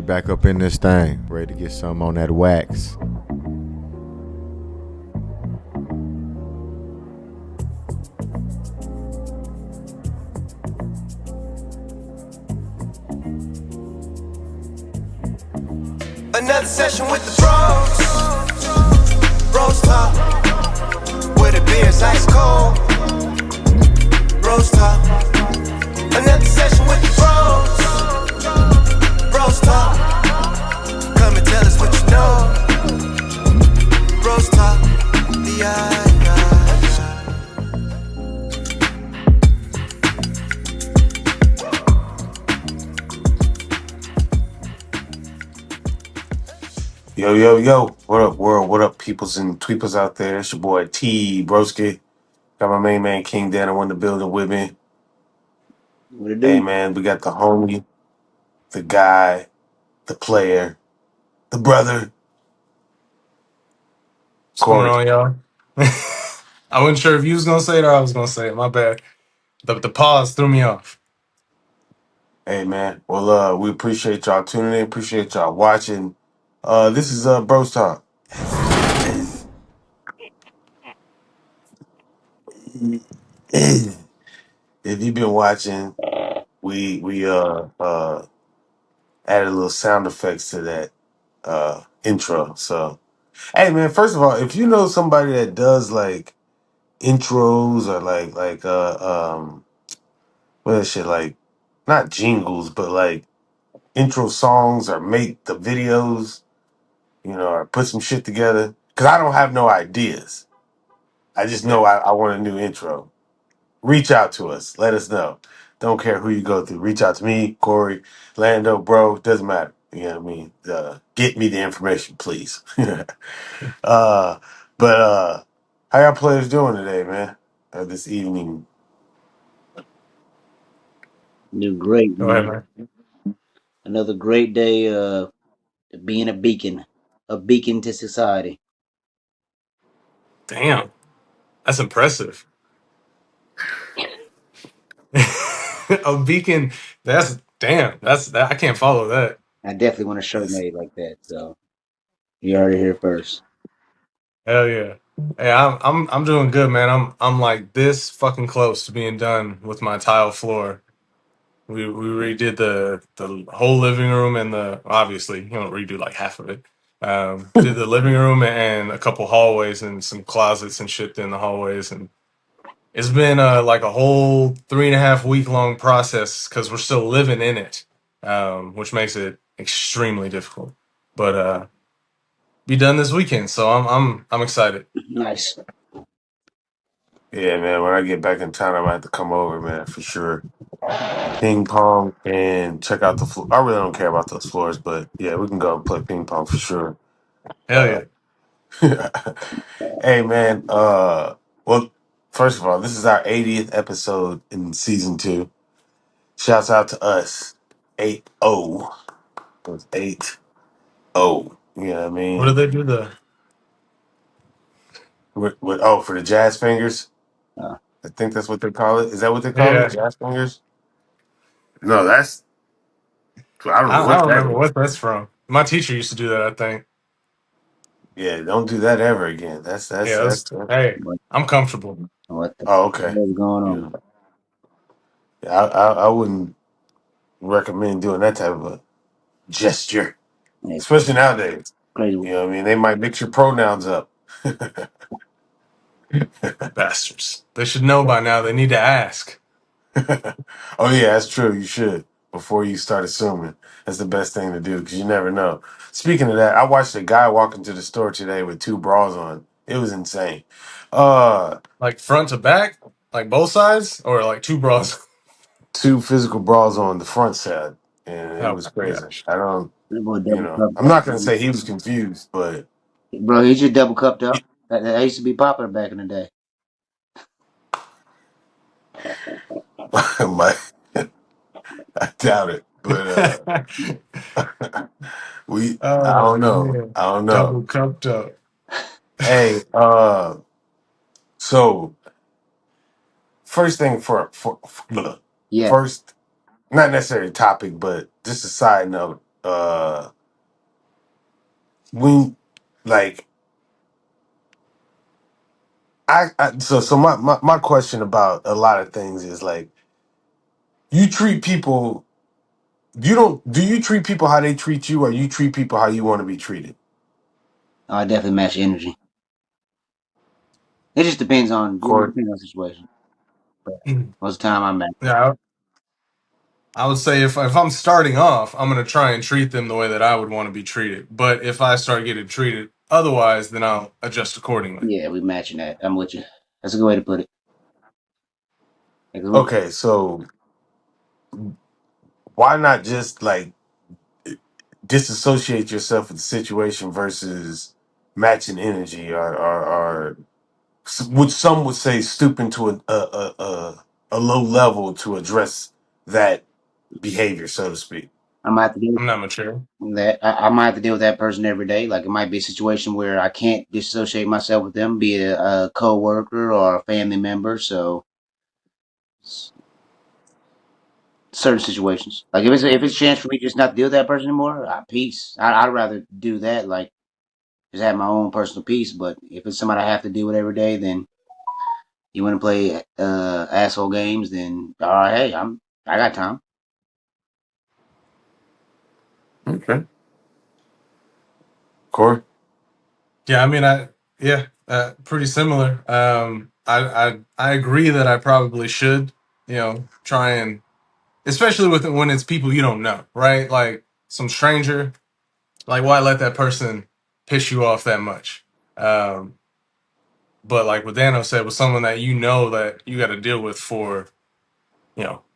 back up in this thing, ready to get some on that wax. Another session with the bros. BrosTalk. Where the beer's ice cold. BrosTalk. Another session with the bros. BrosTalk. Come and tell us what you know. BrosTalk. Yeah. Yo, yo, yo. What up, world? What up, peoples and tweepers out there? It's your boy T Broski. Got my main man King Dan in the building with me. What it Hey do? man, we got the homie, the guy, the player, the brother, What's going Corey. on, y'all? I wasn't sure if you was gonna say it or I was gonna say it. My bad. The pause threw me off. Hey man. Well, we appreciate y'all tuning in, appreciate y'all watching. This is Bros Talk. If you've been watching, we added a little sound effects to that intro. So hey man, first of all, if you know somebody that does like intros or what is shit, like not jingles, but like intro songs, or make the videos, or put some shit together. Cause I don't have no ideas. I just know I want a new intro. Reach out to us. Let us know. Don't care who you go through. Reach out to me, Corey, Lando, bro. Doesn't matter. You know what I mean? Get me the information, please. uh, but how y'all players doing today, man? This evening. Do great, Go ahead, man. man. Another great day being a beacon to society. Damn, that's impressive. A beacon. That's damn. That's that. I can't follow that. I definitely want a shirt Yes. made like that, so you heard it here first. Hell yeah. Hey, I'm doing good, man. I'm like this fucking close to being done with my tile floor. We redid the whole living room and the obviously you don't redo like half of it. Did the living room and a couple hallways and some closets and shit in the hallways, and it's been like a whole 3.5 week long process because we're still living in it, which makes it extremely difficult. But be done this weekend, so I'm excited. Nice. Yeah, man. When I get back in town, I might have to come over, man, for sure. Ping pong and check out the floor. I really don't care about those floors, but yeah, we can go and play ping pong for sure. Hell Uh, yeah. hey, man. Well, first of all, this is our 80th episode in season 2. Shouts out to us. 8-0. It was 8-0. You know what I What did mean? they do? The For the jazz fingers. Uh, I think that's what they call it. Is that what they call it? yeah. Jazz fingers? No, I don't know I what don't that remember is. what that's from. My teacher used to do that, I think. Yeah, don't do that ever again. Yeah, hey, what I'm comfortable. what the Oh, okay. hell's going Yeah, on? yeah, I wouldn't recommend doing that type of a gesture, It's especially nowadays. crazy. You know what I mean? They might mix your pronouns up. Bastards. They should know by now. They need to ask. Oh yeah, that's true. You should before you start assuming. That's the best thing to do because you never know. Speaking of that, I watched a guy walk into the store today with 2 bras on. It was insane. Uh, Like front to back? Like both sides? Or like two bras? 2 physical bras on the front side, and it Oh was my crazy. gosh. I don't, That boy double cupped I'm up, not gonna man. say he was confused, but Bro, he just double cupped he, up. That used to be popular back in the day. my, I doubt it. But I Oh don't know. man. I don't know. Double cupped up. Hey, so first thing Yeah. first, not necessarily topic, but just a side note. uh when like my question about a lot of things is like you treat people you don't do you treat people how they treat you or you treat people how you want to be treated? I definitely match energy. It just depends on Corey? the situation. But most of the time, I match. Yeah, I would say if I'm starting off, I'm gonna try and treat them the way that I would want to be treated. But if I start getting treated otherwise, then I'll adjust accordingly. Yeah, we matching that. I'm with you. That's a good way to put it. Like, Okay, so why not just like disassociate yourself with the situation versus matching energy or which some would say stooping to a low level to address that behavior, so to speak. I might have to deal I'm not mature. with that. I might have to deal with that person every day. Like it might be a situation where I can't disassociate myself with them, be it a co-worker or a family member. So certain situations, like if it's a chance for me just not to deal with that person anymore, peace. I'd rather do that. Like just have my own personal peace. But if it's somebody I have to deal with every day, then you want to play asshole games, then all right, hey, I got time. Okay. Corey? Yeah, I mean, pretty similar. I agree that I probably should, try and especially with when it's people you don't know, right? Like some stranger. Like, why let that person piss you off that much? Um, but like what Dano said, with someone that you know that you got to deal with for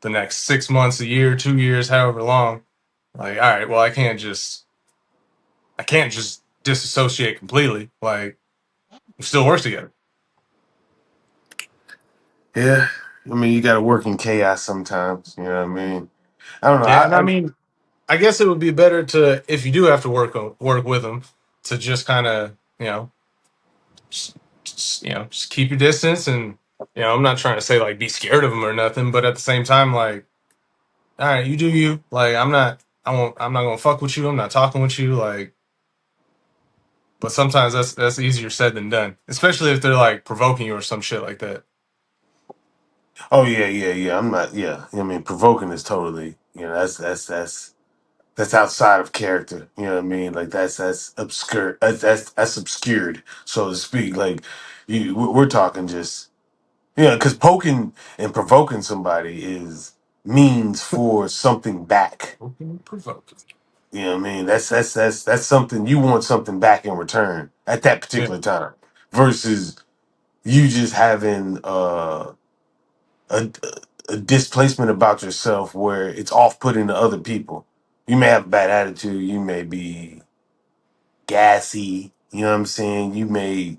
the next 6 months, a year, 2 years, however long. Like, all right, well, I can't just disassociate completely. Like, we still work together. Yeah. I mean, you got to work in chaos sometimes. You know what I mean? I don't know. Yeah, and I mean, I guess it would be better to, if you do have to work with them, to just kind of just keep your distance. And I'm not trying to say like be scared of them or nothing, but at the same time, like, all right, you do you. Like, I'm not gonna fuck with you. I'm not talking with you. Like, but sometimes that's easier said than done, especially if they're like provoking you or some shit like that. Oh yeah, yeah, yeah. I'm not. Yeah, I mean, provoking is totally. That's outside of character. You know what I mean? Like that's obscure. That's obscured, so to speak. Like we're talking just because poking and provoking somebody is means for something back. Provoking. You know what I mean? That's something you want something back in return at that Yeah. particular time versus you just having a, a displacement about yourself where it's off-putting to other people. You may have a bad attitude. You may be gassy. You know what I'm saying? You may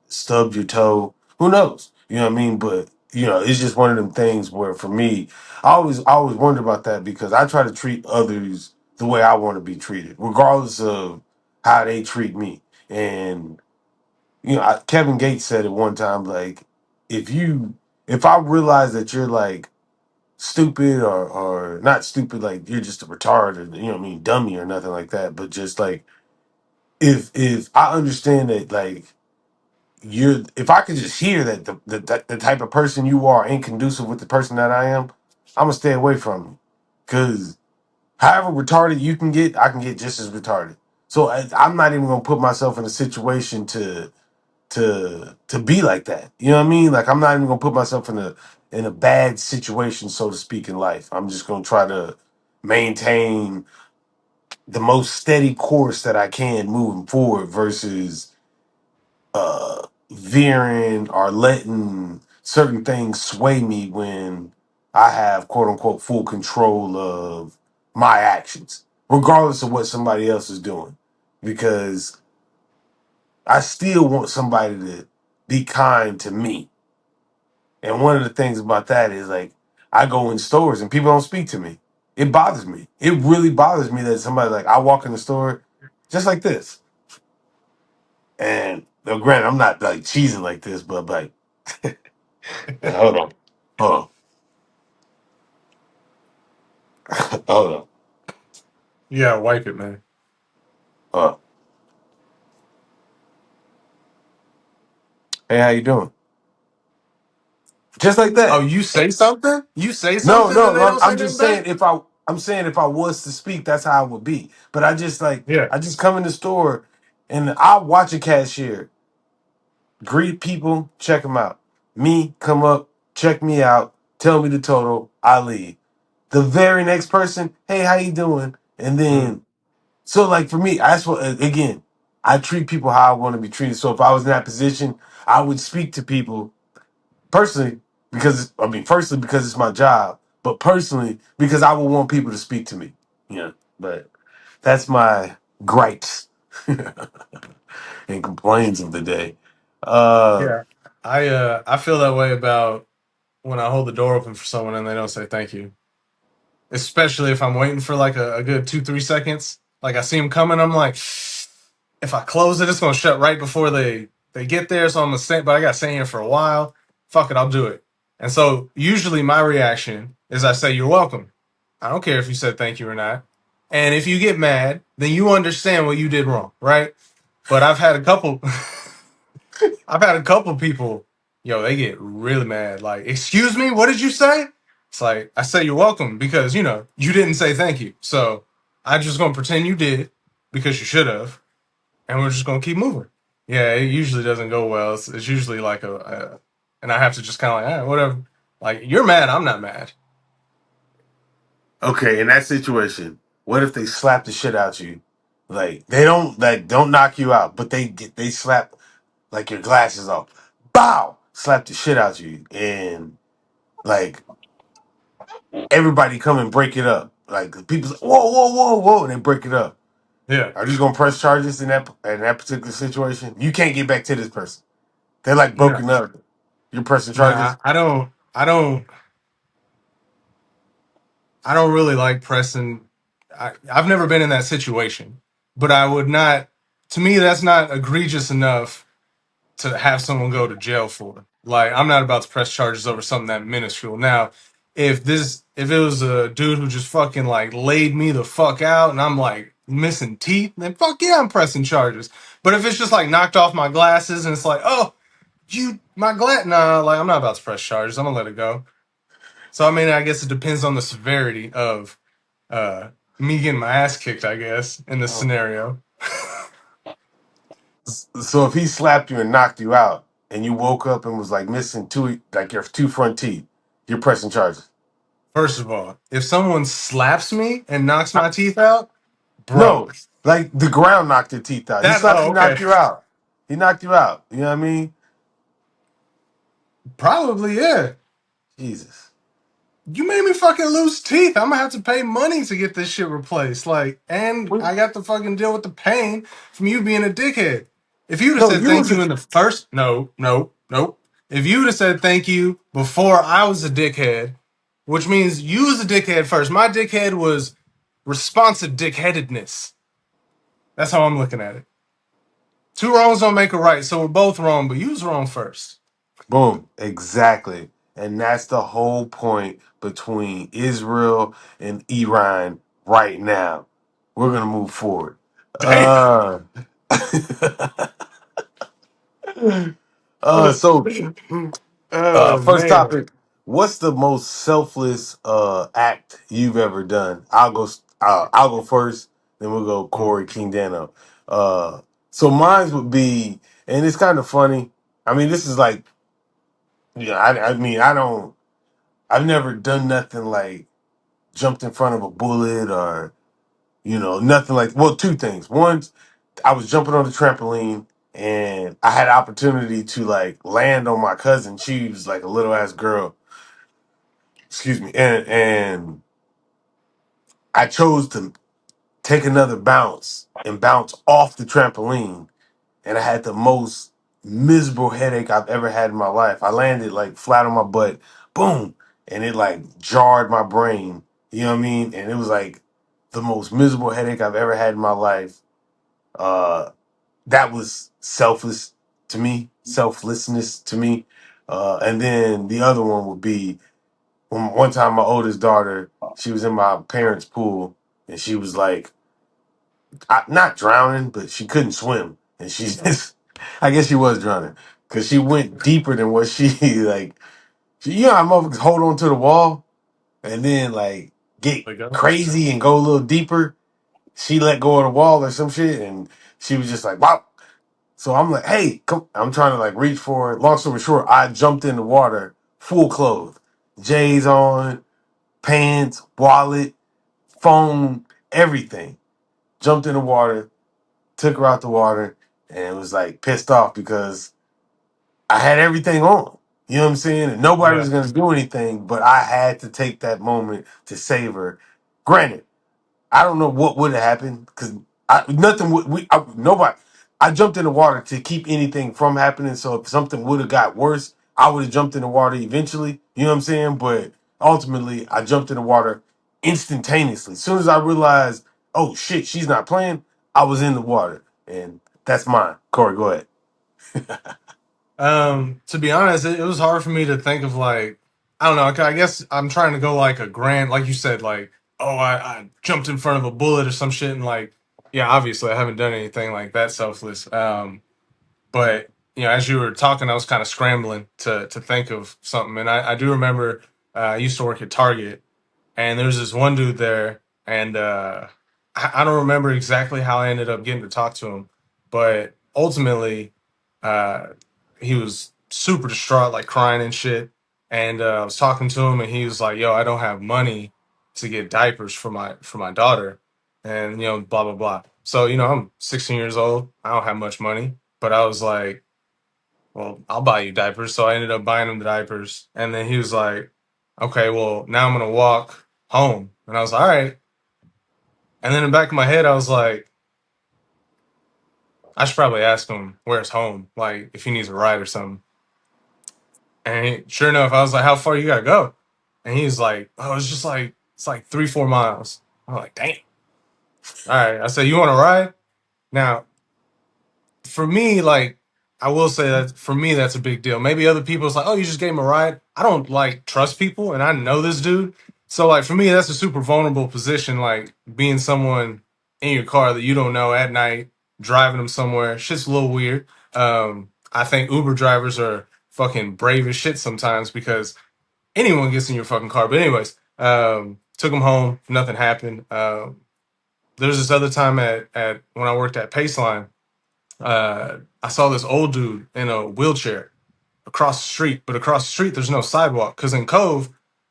stub your toe. Who knows? You know what I mean? But it's just one of them things where for me, I always wonder about that because I try to treat others the way I want to be treated, regardless of how they treat me. And Kevin Gates said it one time, like if I realize that you're like stupid or not stupid, like you're just a retard or you know what I mean, dummy or nothing like that, but just like if I understand that like you're if I could just hear that the type of person you are ain't conducive with the person that I am, I'm gonna stay away from you. Cause however retarded you can get, I can get just as retarded. So I'm not even gonna put myself in a situation to be like that. You know what I mean? Like I'm not even gonna put myself in a bad situation, so to speak, in life. I'm just gonna try to maintain the most steady course that I can moving forward versus veering or letting certain things sway me when I have quote unquote full control of my actions, regardless of what somebody else is doing. Because I still want somebody to be kind to me. And one of the things about that is like I go in stores and people don't speak to me. It bothers me. It really bothers me that somebody like I walk in the store just like this. And granted, I'm not like cheesing like this, but like hold on. Hold on. Hold on. Yeah, wipe it, man. Uh, hey, how you doing? Just like Oh, that. you say something? You say No, something, then no, they don't say I'm nothing just saying back? if I was to speak, that's how I would be. But I just like Yeah. I just come in the store and I watch a cashier greet people, check them out. Me come up, check me out, tell me the total, I leave. The very next person, hey, how you doing? And Mm. then so like for me, that's what again, I treat people how I want to be treated. So if I was in that position, I would speak to people personally firstly because it's my job, but personally because I would want people to speak to me. Yeah, but that's my gripes and complaints of the day. Uh, Yeah. I feel that way about when I hold the door open for someone and they don't say thank you. Especially if I'm waiting for like a good 2-3 seconds. Like I see them coming, I'm like, if I close it, it's gonna shut right before they get there. So I'm gonna stay, but I gotta stay here for a while. Fuck it, I'll do it. And so usually my reaction is I say you're welcome. I don't care if you said thank you or not. And if you get mad, then you understand what you did wrong, right? But I've had a couple I've had a couple people, yo, they get really mad. Like, excuse me, what did you say? It's like, I say you're welcome because, you didn't say thank you. So I just gonna pretend you did because you should have, and we're just gonna keep moving. Yeah, it usually doesn't go well. It's usually like and I have to just kind of like, all right, whatever. Like, you're mad, I'm not mad. okay, in that situation, what if they slap the shit out you? Like they don't knock you out, but they slap like your glasses off. Bow! Slap the shit out you and like everybody come and break it up. Like people say, whoa, whoa, whoa, whoa, and they break it up. Yeah. Are you gonna press charges in that particular situation? You can't get back to this person. They're like No. broken up. You're pressing Nah, charges? I don't really like pressing. I've never been in that situation, but I would not. To me, that's not egregious enough to have someone go to jail for. Like, I'm not about to press charges over something that minuscule. Now, if it was a dude who just fucking like laid me the fuck out and I'm like missing teeth, then fuck yeah, I'm pressing charges. But if it's just like knocked off my glasses and it's like, oh, my glass, nah, like I'm not about to press charges. I'm gonna let it go. So I mean, I guess it depends on the severity of uh me getting my ass kicked, I guess, in this Oh. scenario. So if he slapped you and knocked you out, and you woke up and was like missing like your two front teeth, you're pressing charges. First of all, if someone slaps me and knocks my teeth out, bro, No, like the ground knocked your teeth out. He that slapped oh you, okay. knocked you out. He knocked you out. You know what I mean? Probably, yeah. Jesus. You made me fucking lose teeth. I'm gonna have to pay money to get this shit replaced. Like, and What- I got to fucking deal with the pain from you being a dickhead. If you'd have No, said you thank was you a, in the first, no, no, nope. If you'd have said thank you before I was a dickhead, which means you was a dickhead first. My dickhead was responsive dickheadedness. That's how I'm looking at it. Two wrongs don't make a right, so we're both wrong, but you was wrong first. boom, exactly. And that's the whole point between Israel and Iran right now. We're gonna move forward. Damn. Uh, so Oh first man. topic. What's the most selfless act you've ever done? I'll go first, then we'll go Mm. Corey King Dano. So mine would be, and it's kind of funny. I mean, this is like, yeah, I mean, I've never done nothing like jumped in front of a bullet or nothing like. Well, two things. One, I was jumping on the trampoline and I had opportunity to like land on my cousin. She was like a little ass girl. Excuse me. And I chose to take another bounce and bounce off the trampoline. And I had the most miserable headache I've ever had in my life. I landed like flat on my butt, boom, and it like jarred my brain. You know what I mean? And it was like the most miserable headache I've ever had in my life. That was selflessness to me. And then the other one would be when one time my oldest daughter, she was in my parents' pool and she was like not drowning, but she couldn't swim, and she just, I guess she was drowning because she went deeper than what she like. You know how motherfuckers hold on to the wall and then like get Like, go. crazy and go a little deeper. She let go of the wall or some shit, and she was just like, "Wow." So I'm like, "Hey, come!" I'm trying to like reach for it. Long story short, I jumped in the water, full clothes, J's on, pants, wallet, phone, everything. Jumped in the water, took her out the water, and was like pissed off because I had everything on. You know what I'm saying? And nobody Yeah. was gonna do anything, but I had to take that moment to save her. Granted, I don't know what would have happened because nothing would nobody. I jumped in the water to keep anything from happening. So if something would have got worse, I would have jumped in the water eventually. You know what I'm saying? But ultimately, I jumped in the water instantaneously. As soon as I realized, oh shit, she's not playing, I was in the water, and that's mine. Corey, go ahead. To be honest, it was hard for me to think of like, I don't know. I guess I'm trying to go like a grand, like you said, like, oh, I jumped in front of a bullet or some shit, and like, yeah, obviously I haven't done anything like that selfless. But as you were talking, I was kind of scrambling to think of something, and I do remember I used to work at Target, and there's this one dude there, and I don't remember exactly how I ended up getting to talk to him, but ultimately, uh, he was super distraught, like crying and shit. And I was talking to him, and he was like, "Yo, I don't have money to get diapers for my daughter," and blah blah blah. So I'm 16 years old. I don't have much money, but I was like, well, I'll buy you diapers. So I ended up buying him the diapers. And then he was like, okay, well, now I'm going to walk home. And I was like, all right. And then in the back of my head, I was like, I should probably ask him where's home, like if he needs a ride or something. And sure enough, I was like, how far you got to go? And he was like, oh, it's like 3-4 miles. I'm like, damn. All right. I said, you want to ride? Now, for me, like I will say that for me that's a big deal. Maybe other people it's like, oh, you just gave him a ride. I don't like trust people, and I know this dude. So like for me, that's a super vulnerable position. Like being someone in your car that you don't know at night, driving them somewhere. Shit's a little weird. I think Uber drivers are fucking brave as shit sometimes because anyone gets in your fucking car. But anyways, took him home. Nothing happened. There's this other time at when I worked at Paceline. I saw this old dude in a wheelchair across the street, but across the street there's no sidewalk because in Cove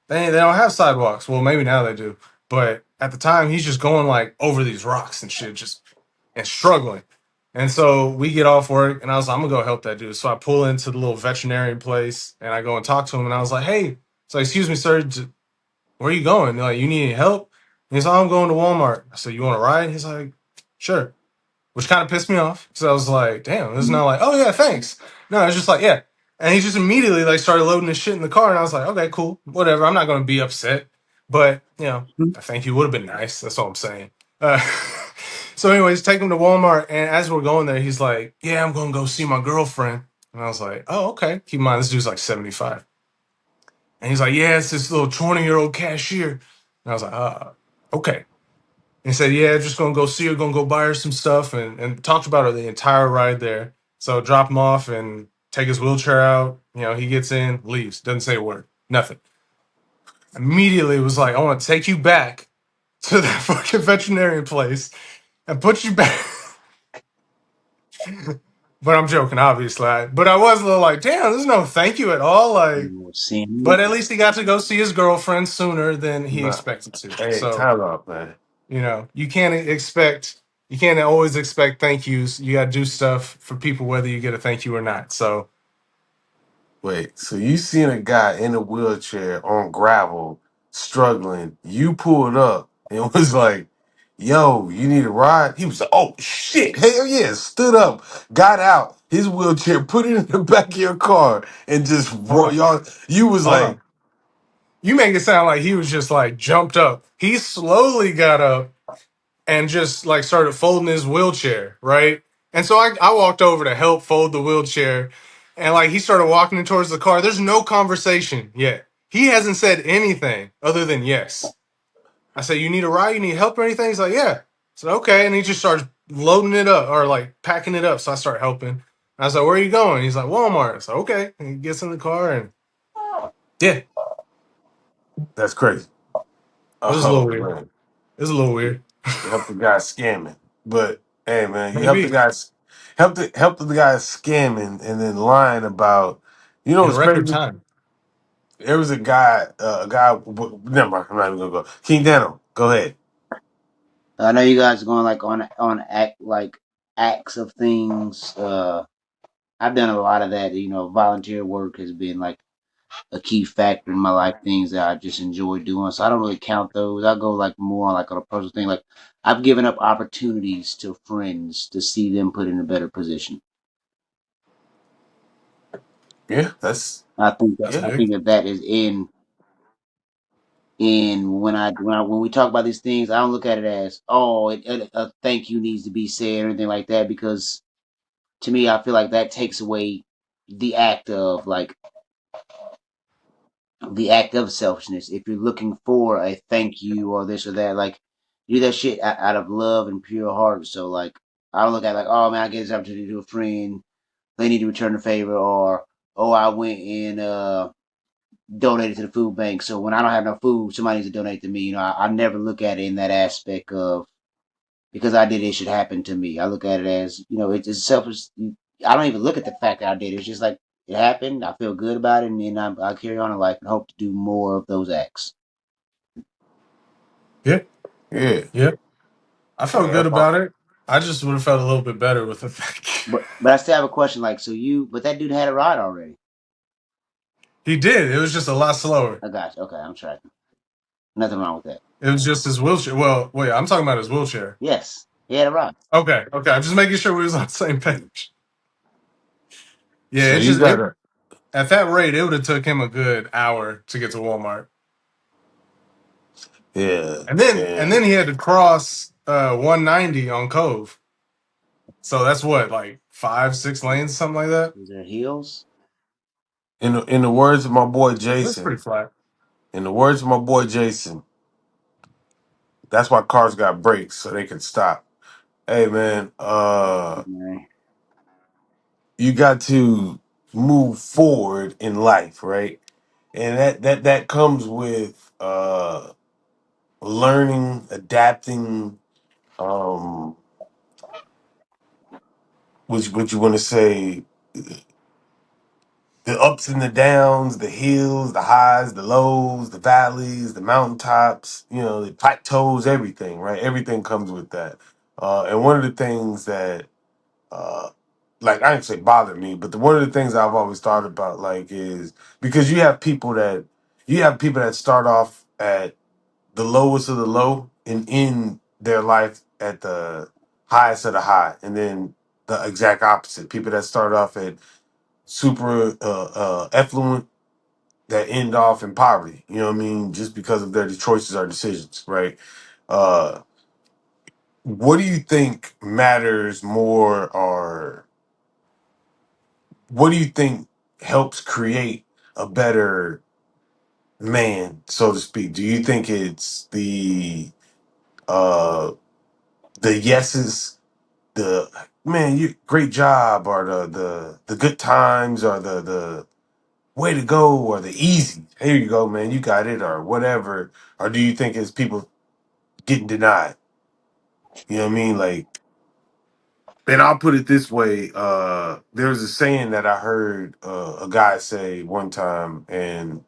they don't have sidewalks. Well, maybe now they do, but at the time he's just going like over these rocks and shit, just and struggling. And so we get off work, and I was like, I'm gonna go help that dude. So I pull into the little veterinarian place, and I go and talk to him, and I was like, hey, so excuse me, sir, where are you going? Like, you need any help? And he's like, I'm going to Walmart. I said, you want to ride? He's like, sure, which kind of pissed me off because I was like, damn, this is not like, oh yeah, thanks. No, it's just like, yeah. And he just immediately like started loading his shit in the car, and I was like, okay, cool, whatever. I'm not going to be upset, but I think he would have been nice. That's all I'm saying. Uh, so, anyways, take him to Walmart, and as we're going there, he's like, yeah, I'm going to go see my girlfriend, and I was like, oh, okay. Keep in mind, this dude's like 75, and he's like, yeah, it's this little 20-year-old cashier, and I was like, okay. And he said, yeah, just gonna go see her, gonna go buy her some stuff, and talked about her the entire ride there. So drop him off and take his wheelchair out. He gets in, leaves, doesn't say a word, nothing. Immediately was like, I want to take you back to that fucking veterinarian place and put you back. But I'm joking, obviously. But I was a little like, damn, there's no thank you at all. Like, but at least he got to go see his girlfriend sooner than he Nah. expected to. Hey, So time out, man. You can't always expect thank yous. You got to do stuff for people whether you get a thank you or not. So Wait, so you seen a guy in a wheelchair on gravel struggling? You pulled up and was like, "Yo, you need a ride?" He was like, "Oh shit, hell yeah!" Stood up, got out his wheelchair, put it in the back of your car, and just hold on, y'all. You was hold on. like, You make it sound like he was just like jumped up. He slowly got up and just like started folding his wheelchair, right? And so I walked over to help fold the wheelchair, and like he started walking towards the car. There's no conversation yet. He hasn't said anything other than yes. I said, you need a ride? You need help or anything? He's like, yeah. So okay, and he just starts loading it up or like packing it up. So I start helping. And I was like, "Where are you going?" He's like, "Walmart." So okay, and he gets in the car and yeah, it That's crazy. was a little Oh weird. man, It was a little weird. you help the guy scamming, but hey man, you help the Maybe guys, help the guy scamming and then lying about. You know in what's record crazy? time. There was a guy, Never mind. I'm not even gonna go. King Dano, go ahead. I know you guys are going like on act like acts of things. I've done a lot of that. You know, volunteer work has been like a key factor in my life. Things that I just enjoy doing. So I don't really count those. I go like more like on a personal thing. Like I've given up opportunities to friends to see them put in a better position. Yeah, that's I think That's yeah, I big. think that that is in when we talk about these things, I don't look at it as a thank you needs to be said or anything like that because to me, I feel like that takes away the act of selfishness. If you're looking for a thank you or this or that, like do that shit out of love and pure heart. So like I don't look at it like, oh man, I get this opportunity to do a friend, they need to return the favor, or oh I went and donated to the food bank. So when I don't have no food, somebody needs to donate to me. You know, I never look at it in that aspect of because I did it should happen to me. I look at it as it's selfish. I don't even look at the fact that I did it. It's just like it happened. I feel good about it, and then I carry on in life and hope to do more of those acts. Yeah, yeah, yeah. I felt yeah. good about it. I just would have felt a little bit better with the thank But I still have a question. Like, but that dude had a ride already. you. He did. It was just a lot slower. I got you. Okay, I'm tracking. Nothing wrong with that. It was just his wheelchair. Well, wait, I'm talking about his wheelchair. Yes, he had a ride. Okay, okay. I'm just making sure we was on the same page. Yeah, So it's you just it gotta, at that rate, it would have took him a good hour to get to Walmart, yeah, and then and he had to cross 190 on Cove. So that's what like 5, 6 lanes, something like that. Was there heels? in the words of my boy It was pretty Jason, flat. in the words of my boy Jason, that's why cars got brakes so they can stop. Hey man, Man. you got to move forward in life, right? And that comes with learning, adapting, um, what you want to say, the ups and the downs, the hills, the highs, the lows, the valleys, the mountaintops, the plateaus, everything, right? Everything comes with that. And one of the things that, uh, like, I didn't say bothered me, but one of the things I've always thought about, like, is because you have people that start off at the lowest of the low and end their life at the highest of the high, and then the exact opposite. People that start off at super effluent that end off in poverty. You know what I mean? Just because of their choices or decisions, right? Uh, what do you think matters more, or what do you think helps create a better man, so to speak? Do you think it's uh the yeses, the man, you great job, or the good times, or the way to go, or the easy, here you go, man, you got it, or whatever? Or do you think it's people getting denied? You know what I mean? Like, and I'll put it this way: there's a saying that I heard a guy say one time, and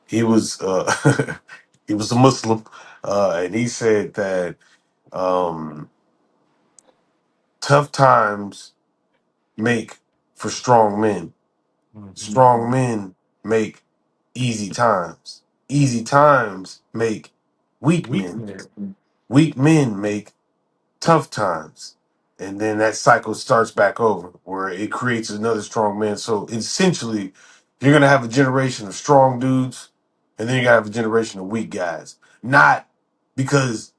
he was he was a Muslim, and he said that um, tough times make for strong men. Hmm. Strong men make easy times. Easy times make weak men. Weakness. Weak men make tough times. And then that cycle starts back over where it creates another strong man. So essentially, you're going to have a generation of strong dudes, and then you're going to have a generation of weak guys. Not because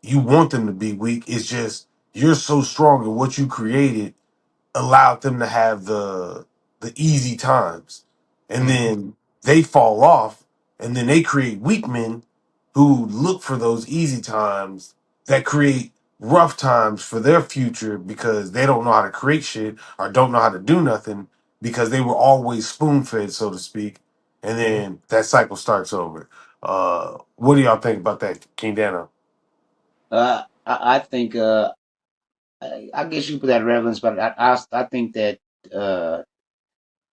you want them to be weak, it's just you're so strong in what you created allowed them to have the easy times, and Hmm. then they fall off, and then they create weak men who look for those easy times, that create rough times for their future because they don't know how to create shit or don't know how to do nothing because they were always spoon fed, so to speak. And then that cycle starts over. What do y'all think about that, King Dano? I think I guess you put that relevance, but I think that uh,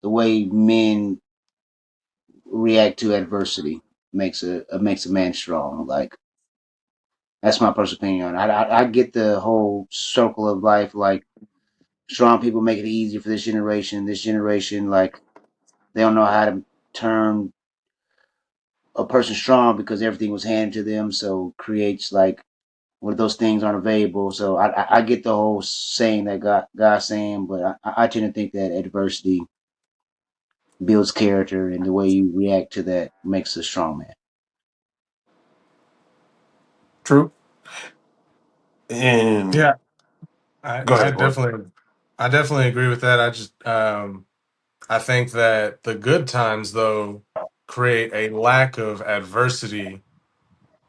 the way men react to adversity makes a man strong. Like that's my personal opinion on it. I get the whole circle of life. Like strong people make it easier for this generation. This generation, like they don't know how to turn a person strong because everything was handed to them. So creates like where those things aren't available. So I get the whole saying that God saying, but I tend to think that adversity builds character, and the way you react to that makes a strong man. True. And Yeah, I, go I ahead, Corey. definitely, I definitely agree with that. I think that the good times though create a lack of adversity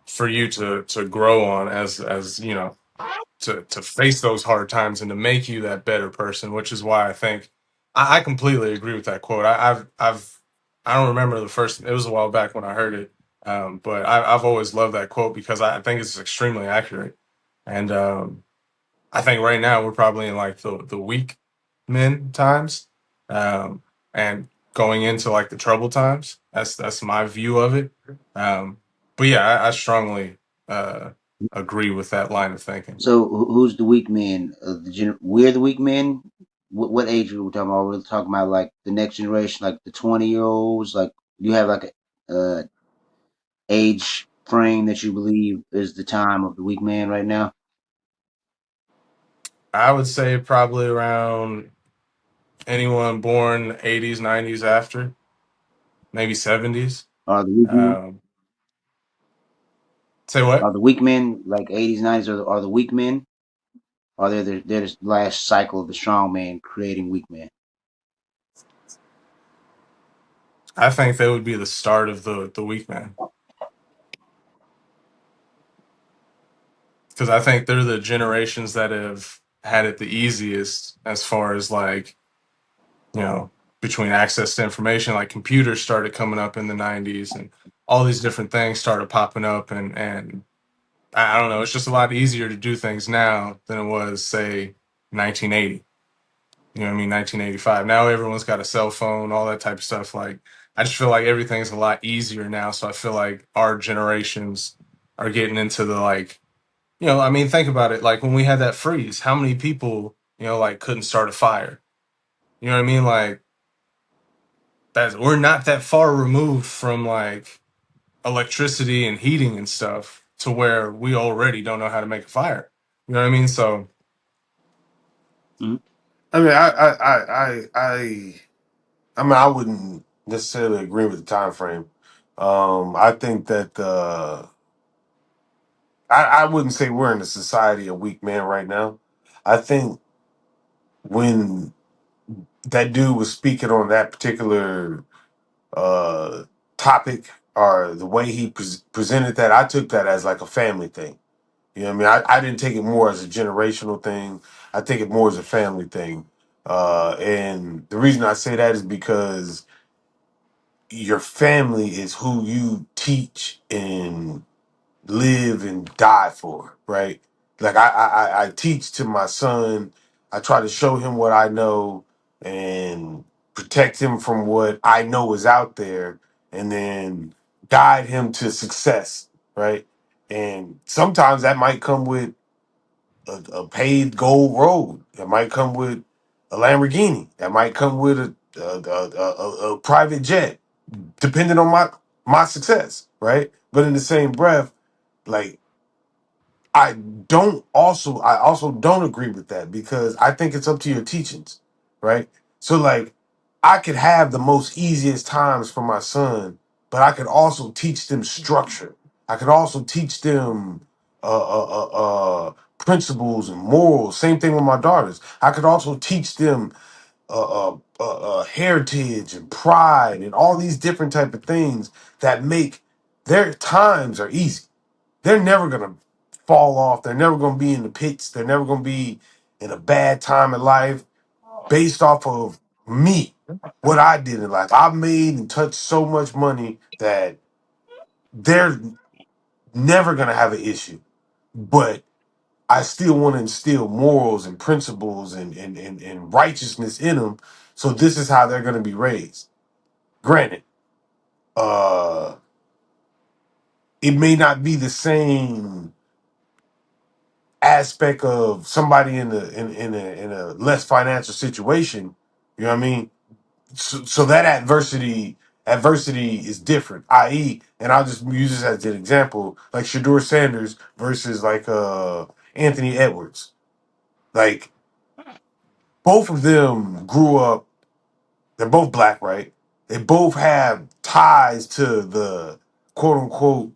for you to grow on as you know to face those hard times and to make you that better person, which is why I think I completely agree with that quote. I don't remember the first. It was a while back when I heard it, but I've always loved that quote because I think it's extremely accurate, and I think right now we're probably in like the weak men times, um, and going into like the trouble times. That's my view of it. But yeah, I strongly uh, agree with that line of thinking. So who's the weak men? We're the weak men. What age are we talking about? We're talking about like the next generation, like the 20-year olds. Like you have like a age frame that you believe is the time of the weak man right now, I would say probably around anyone born 80s, 90s after, maybe 70s. are the weak men? Um, say what? Are the weak men like 80s, 90s? Are the weak men? Are they're the last cycle of the strong man creating weak men? I think that would be the start of the weak man because I think they're the generations that have had it the easiest as far as like you know between access to information. Like computers started coming up in the 90s and all these different things started popping up and I don't know. It's just a lot easier to do things now than it was say 1980. You know what I mean? 1985. Now everyone's got a cell phone, all that type of stuff. Like, I just feel like everything's a lot easier now. So I feel like our generations are getting into the like, I mean, think about it. Like when we had that freeze, how many people, like couldn't start a fire? You know what I mean? Like that we're not that far removed from like electricity and heating and stuff to where we already don't know how to make a fire. You know what I mean? So Hmm. I mean, I mean, I wouldn't necessarily agree with the time frame. I think that I wouldn't say we're in a society of weak men right now. I think when that dude was speaking on that particular uh, topic or the way he presented that, I took that as like a family thing. You know what I mean? I didn't take it more as a generational thing. I take it more as a family thing. And the reason I say that is because your family is who you teach and live and die for, right? Like I teach to my son. I try to show him what I know and protect him from what I know is out there, and then guide him to success, right? And sometimes that might come with a paved gold road. That might come with a Lamborghini. That might come with a private jet, depending on my success, right? But in the same breath, like I also don't agree with that because I think it's up to your teachings, right? So like I could have the most easiest times for my son, but I could also teach them structure. I could also teach them principles and morals. Same thing with my daughters. I could also teach them heritage and pride and all these different type of things that make their times are easy. They're never gonna fall off. They're never going to be in the pits. They're never going to be in a bad time in life based off of me, what I did in life. I made and touched so much money that they're never going to have an issue. But I still want to instill morals and principles and righteousness in them. So this is how they're going to be raised. Granted, uh, it may not be the same aspect of somebody in a less financial situation. You know what I mean? So that adversity is different. I.e., and I'll just use this as an example, like Shador Sanders versus like Anthony Edwards. Like both of them grew up. They're both black, right? They both have ties to the quote unquote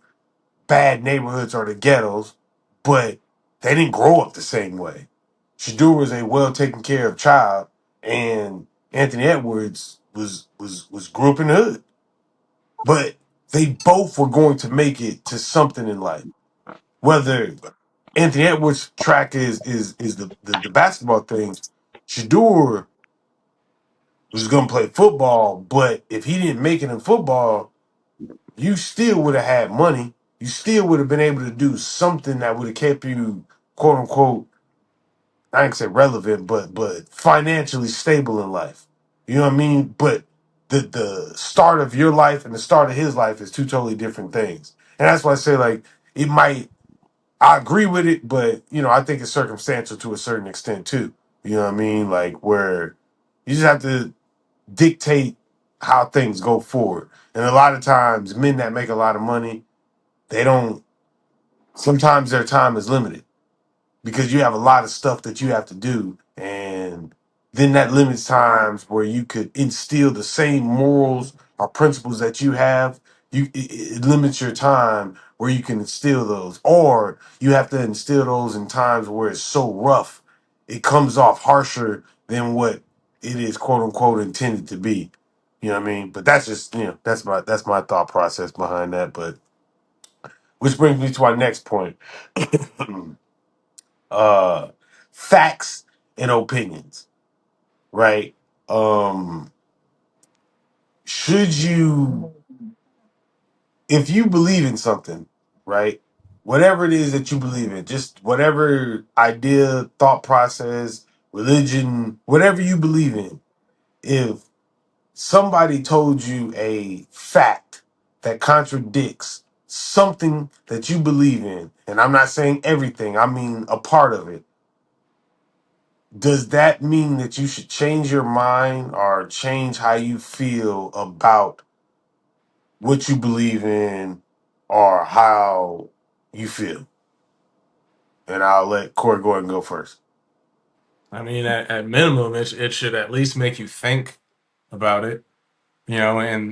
bad neighborhoods or the ghettos, but they didn't grow up the same way. Shador was a well taken care of child, and Anthony Edwards was grew up in the hood. But they both were going to make it to something in life. Whether Anthony Edwards' track is the basketball thing, Shador was going to play football. But if he didn't make it in football, you still would have had money. You still would have been able to do something that would have kept you, quote unquote, I ain't say relevant, but financially stable in life. You know what I mean? But the start of your life and the start of his life is two totally different things. And that's why I say like it might I agree with it, but I think it's circumstantial to a certain extent too. You know what I mean? Like where you just have to dictate how things go forward. And a lot of times men that make a lot of money, they don't sometimes their time is limited because you have a lot of stuff that you have to do, and then that limits times where you could instill the same morals or principles that you have. It limits your time where you can instill those, or you have to instill those in times where it's so rough it comes off harsher than what it is quote unquote intended to be. You know what I mean? But that's just that's my thought process behind that. But which brings me to our next point. uh Facts and opinions, right? um should you, if you believe in something, right, whatever it is that you believe in, just whatever idea, thought process, religion, whatever you believe in, if somebody told you a fact that contradicts something that you believe in, and I'm not saying everything, I mean a part of it, does that mean that you should change your mind or change how you feel about what you believe in or how you feel? And I'll let Corey go ahead and go first. I mean, at minimum, it should at least make you think about it,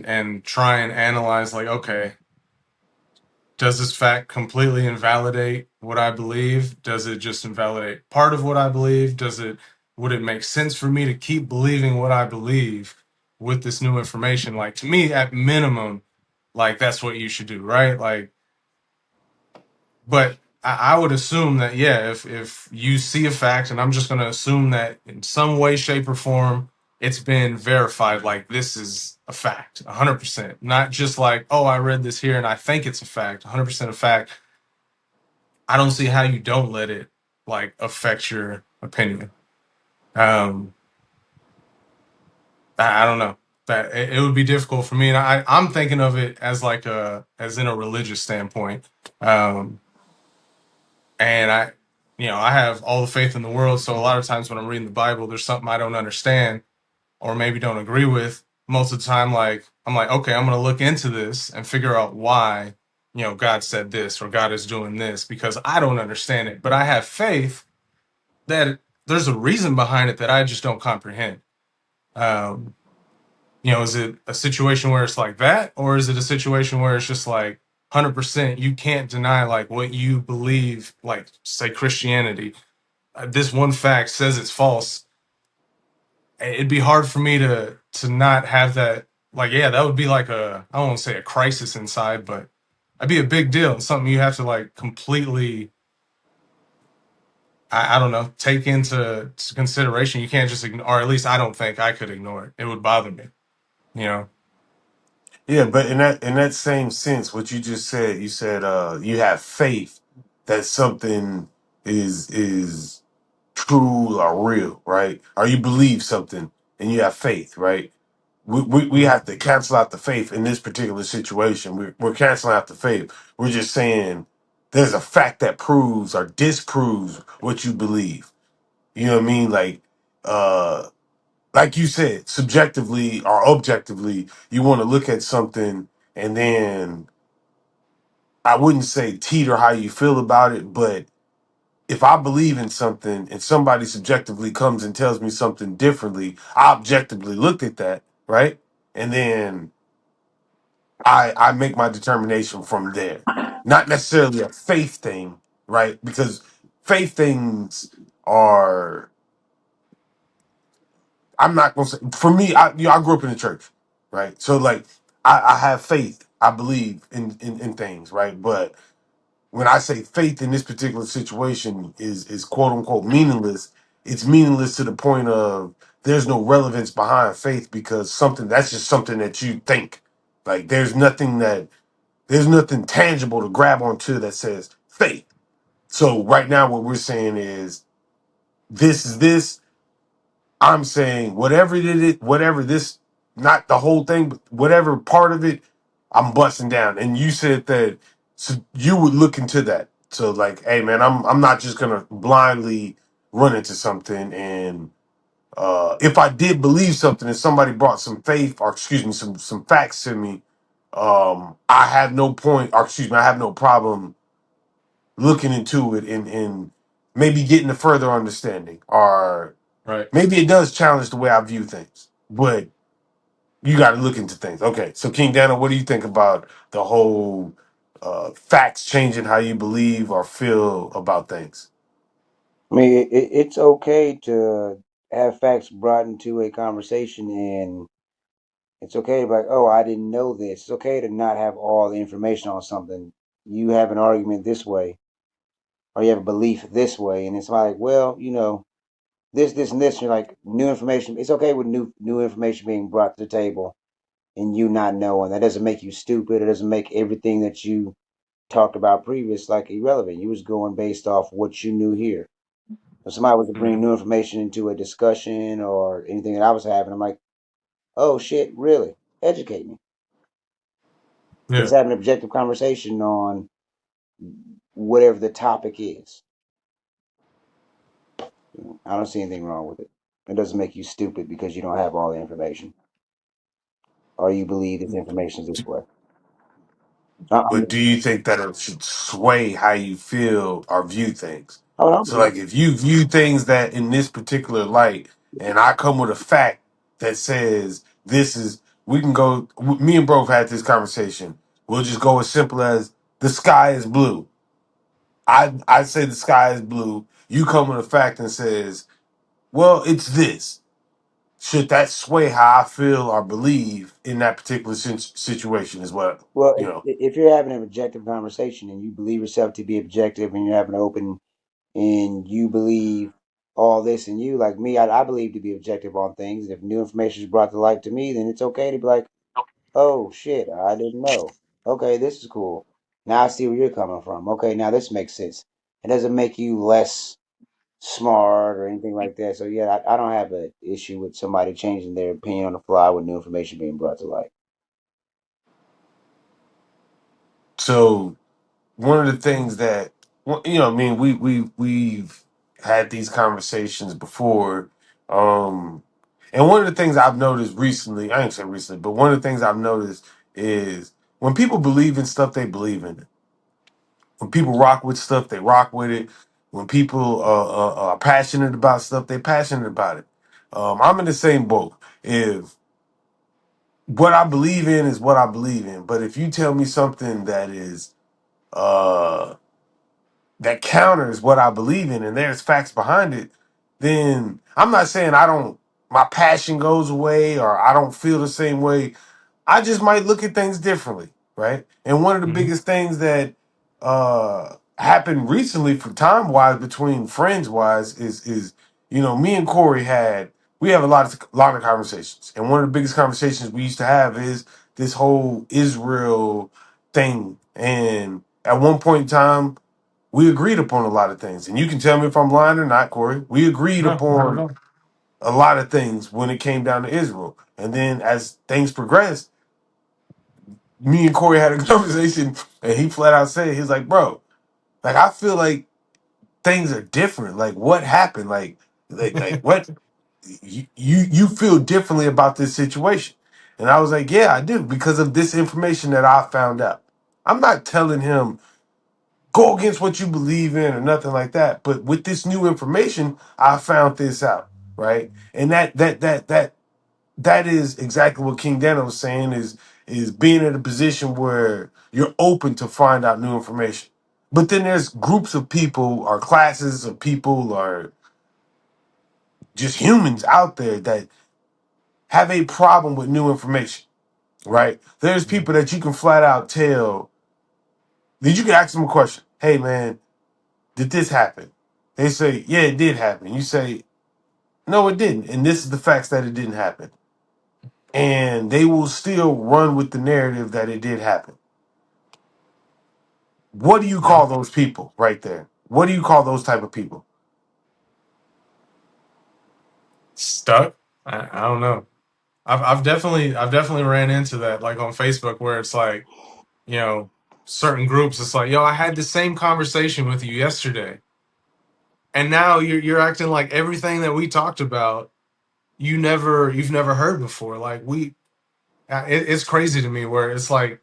and try and analyze, like, okay, does this fact completely invalidate what I believe? Does it just invalidate part of what I believe? Would it make sense for me to keep believing what I believe with this new information? Like, to me, at minimum, like, that's what you should do, right? Like, but I would assume that, yeah, if you see a fact, and I'm just going to assume that in some way, shape, or form, it's been verified. Like, this is a fact, 100%. Not just like, oh, I read this here and I think it's a fact, 100% a fact. I don't see how you don't let it like affect your opinion. Um, I don't know. That it would be difficult for me, and I'm thinking of it as like as in a religious standpoint. Um, and I have all the faith in the world. So a lot of times when I'm reading the Bible, there's something I don't understand or maybe don't agree with. Most of the time, like I'm like, okay, I'm gonna look into this and figure out why, God said this or God is doing this because I don't understand it, but I have faith that there's a reason behind it that I just don't comprehend. Um, is it a situation where it's like that, or is it a situation where it's just like 100% you can't deny like what you believe, like say Christianity, this one fact says it's false. It'd be hard for me to not have that. Like, yeah, that would be like I don't want to say a crisis inside, but that'd be a big deal. Something you have to like completely. I don't know, take into consideration. You can't just ignore, or at least I don't think I could ignore it. It would bother me, you know. Yeah, but in that same sense, what you just said, you said you have faith that something is true or real, right? Or you believe something and you have faith, right? We Mhm. have to cancel out the faith in this particular situation. We're canceling out the faith. We're just saying there's a fact that proves or disproves what you believe. You know what I mean? Like you said, subjectively or objectively, you want to look at something and then I wouldn't say teeter how you feel about it, but if I believe in something and somebody subjectively comes and tells me something differently, I objectively look at that, right? And then I make my determination from there. Not necessarily a faith thing, right? Because faith things are I'm not gonna say for me. I grew up in the church, right? So like I have faith. I believe in things, right? But when I say faith in this particular situation is quote unquote meaningless, it's meaningless to the point of there's no relevance behind faith because something that's just something that you think. Like there's nothing tangible to grab onto that says faith. So right now what we're saying is this is this. I'm saying whatever whatever this, not the whole thing, but whatever part of it, I'm busting down. And you said that so you would look into that. So like, hey man, I'm not just gonna blindly run into something. And if I did believe something and somebody brought some faith or excuse me, some facts to me, I have no point or excuse me, I have no problem looking into it and maybe getting a further understanding or Right. maybe it does challenge the way I view things, but you got to look into things. Okay, so King Daniel, what do you think about the whole facts changing how you believe or feel about things? I mean, it's okay to have facts brought into a conversation, and it's okay to be like, oh, I didn't know this. It's okay to not have all the information on something. You have an argument this way, or you have a belief this way, and it's like, well, this, and this. You're like new information. It's okay with new information being brought to the table, and you not knowing. That doesn't make you stupid. It doesn't make everything that you talked about previous like irrelevant. You was going based off what you knew here. If somebody was to bring Mhm. new information into a discussion or anything that I was having, I'm like, oh shit, really? Educate me. Let's Yeah. have an objective conversation on whatever the topic is. I don't see anything wrong with it. It doesn't make you stupid because you don't have all the information or you believe this information is this way. I But mean, do you think that it should sway how you feel or view things? I don't So, know. like, if you view things that in this particular light, and I come with a fact that says this is, we can go. Me and bro have had this conversation. We'll just go as simple as the sky is blue. I say the sky is blue. You come with a fact and says, well, it's this. Should that sway how I feel or believe in that particular situation? Is what Well, you know. if you're having an objective conversation and you believe yourself to be objective and you're having an open and you believe all this and you like me, I believe to be objective on things. If new information is brought to light to me, then it's okay to be like, oh shit, I didn't know. Okay, this is cool. Now I see where you're coming from. Okay, now this makes sense. It doesn't make you less smart or anything like that. So yeah, I don't have an issue with somebody changing their opinion on the fly with new information being brought to light. So one of the things that I mean, we've had these conversations before, um, and one of the things I've noticed recently, I ain't say recently, but one of the things I've noticed is when people believe in stuff, they believe in it. When people rock with stuff, they rock with it. When people are passionate about stuff, they're passionate about it. I'm in the same boat. If what I believe in is what I believe in, but if you tell me something that is uh that counters what I believe in and there's facts behind it, then I'm not saying I don't my passion goes away or I don't feel the same way. I just might look at things differently, right? And one of the Mhm. biggest things that happened recently for time wise between friends wise is me and Corey we have a lot of conversations, and one of the biggest conversations we used to have is this whole Israel thing. And at one point in time, we agreed upon a lot of things, and you can tell me if I'm lying or not, Corey. We agreed No, not at upon all. a lot of things when it came down to Israel, and then as things progressed, me and Corey had a conversation, and he flat out said, he's like, bro, like I feel like things are different. Like what happened? Like what you feel differently about this situation? And I was like, yeah, I do, because of this information that I found out. I'm not telling him go against what you believe in or nothing like that. But with this new information, I found this out, right? And that is exactly what King Daniel was saying is being in a position where you're open to find out new information. But then there's groups of people or classes of people or just humans out there that have a problem with new information, right? There's people that you can flat out tell that you can ask them a question. Hey man, did this happen? They say, yeah, it did happen. You say, no, it didn't. And this is the facts that it didn't happen. And they will still run with the narrative that it did happen. What do you Yeah. call those people right there? What do you call those type of people? Stuck. I don't know. I've definitely ran into that, like on Facebook, where it's like, you know, certain groups. It's like, yo, I had the same conversation with you yesterday, and now you're acting like everything that we talked about you've never heard before. Like it's crazy to me where it's like,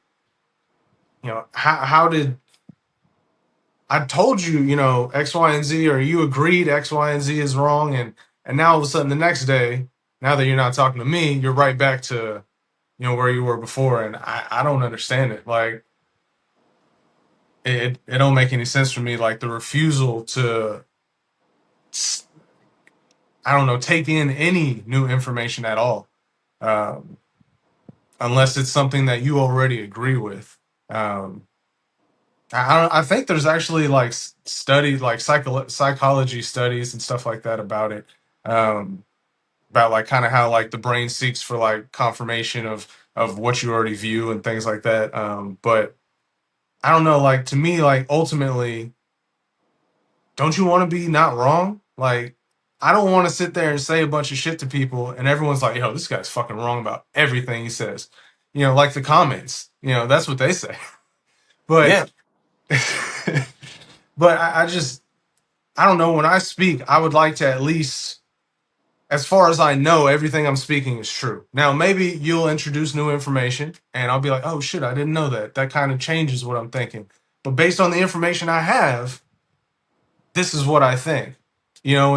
how did I told you, X, Y, and Z, or you agreed X, Y, and Z is wrong, and now all of a sudden the next day, now that you're not talking to me, you're right back to where you were before, and I don't understand it. Like it don't make any sense for me. Like the refusal to, I don't know, take in any new information at all, um, unless it's something that you already agree with. Um, I think there's actually like studies, like psychology studies and stuff like that about it, um, about like kind of how like the brain seeks for like confirmation of what you already view and things like that. But I don't know, like to me, like ultimately, don't you want to be not wrong? Like I don't want to sit there and say a bunch of shit to people and everyone's like, yo, this guy's fucking wrong about everything he says. Like the comments, that's what they say. But Yeah, but I don't know. When I speak, I would like to at least, as far as I know, everything I'm speaking is true. Now, maybe you'll introduce new information and I'll be like, oh shit, I didn't know that. That kind of changes what I'm thinking. But based on the information I have, this is what I think.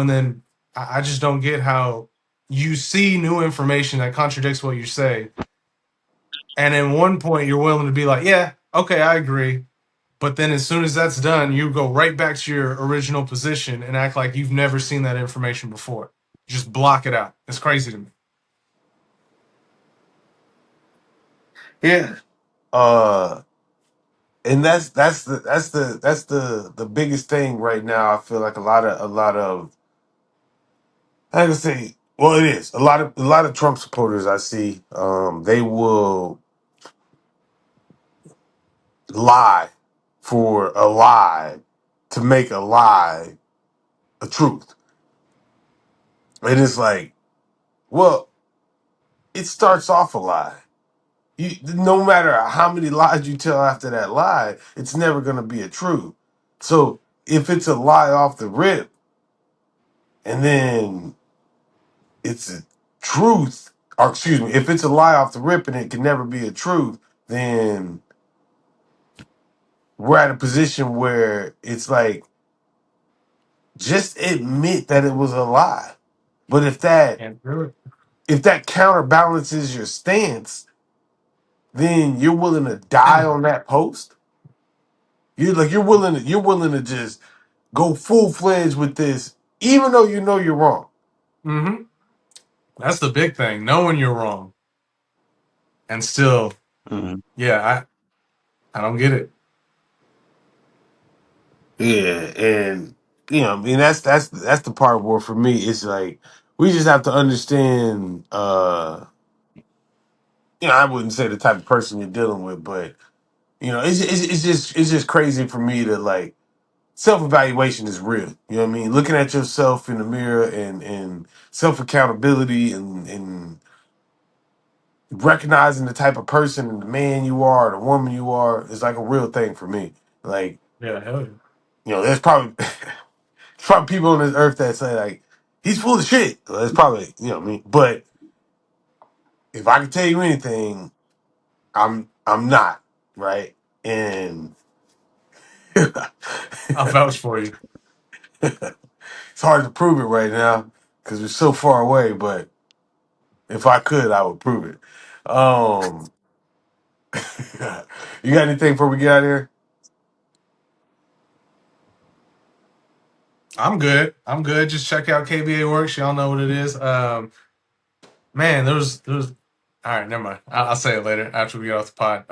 And then I just don't get how you see new information that contradicts what you say. And at one point, you're willing to be like, yeah, okay, I agree. But then as soon as that's done, you go right back to your original position and act like you've never seen that information before. Just block it out. It's crazy to me. yeah. And that's the biggest thing right now. I feel like a lot of I can say, well, it is a lot of Trump supporters I see. They will lie for a lie to make a lie a truth. And it's like, well, it starts off a lie. No matter how many lies you tell after that lie, it's never going to be a truth. So if it's a lie off the rip and then it's a truth, or excuse me, if it's a lie off the rip and it can never be a truth, then we're at a position where it's like, just admit that it was a lie. But if that Can't do it. if that counterbalances your stance, then you're willing to die on that post. You're willing to just go full fledged with this, even though you know you're wrong. Mm-hmm. That's the big thing. Knowing you're wrong. And still, Mhm. yeah, I don't get it. Yeah, and I mean that's the part where for me it's like we just have to understand. I wouldn't say the type of person you're dealing with, but it's just crazy for me to like self evaluation is real. You know what I mean? Looking at yourself in the mirror and self accountability and recognizing the type of person and the man you are, the woman you are, is like a real thing for me. Like, Yeah, hell yeah. there's probably there's probably people on this earth that say like he's full of shit. Well, it's probably what I mean. But if I can tell you anything, I'm not right, and it's I'll vouch for you. hard to prove it right now because we're so far away. But if I could, I would prove it. Um, you got anything before we get out of here? I'm good. I'm good. Just check out KBA Works. Y'all know what it is. Man, there was. All right, never mind. I'll say it later after we get off the pod.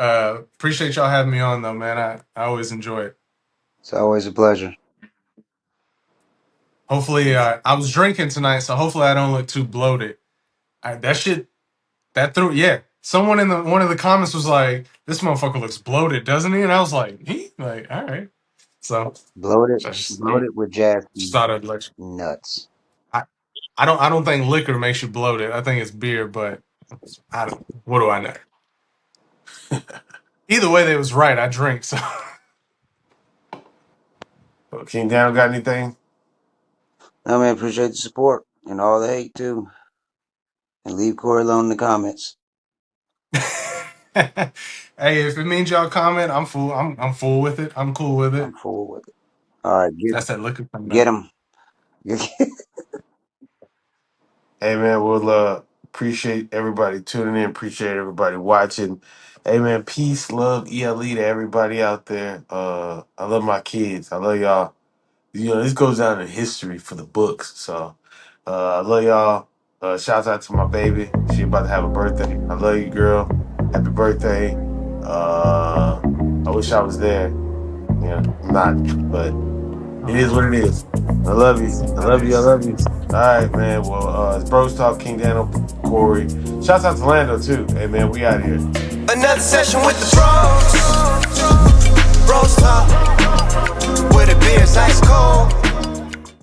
Appreciate y'all having me on though, man. I always enjoy it. It's always a pleasure. Hopefully, I was drinking tonight, so hopefully I don't look too bloated. That shit that threw yeah. Someone in the one of the comments was like, "This motherfucker looks bloated, doesn't he?" And I was like, "He like all right." So Bloated, I bloated with jazz just thought I'd let you. nuts. I, I don't think liquor makes you bloated. I think it's beer, but I don't. What do I know? Either way, they was right. I drink, so King Daniel got anything? I mean, appreciate the support and all the hate too. And leave Corey alone in the comments. hey, if it means y'all comment, I'm full. I'm full with it. I'm cool with I'm it. full with it. All right, That's that liquor coming get out. him. Hey man, we'll appreciate everybody tuning in. Appreciate everybody watching. Hey man, peace, love, ELE to everybody out there. I love my kids. I love y'all. This goes down in history for the books. So I love y'all. Shouts out to my baby. She about to have a birthday. I love you, girl. Happy birthday. Uh, I wish I was there. I'm not, but it is what it is. I love you. I love you. I love you. All right, man. Well, it's BrosTalk, King Daniel, Corey. Shouts out to Lando too. Hey man, we out here. Another session with the bros. Bros talk. Where the beer's ice cold.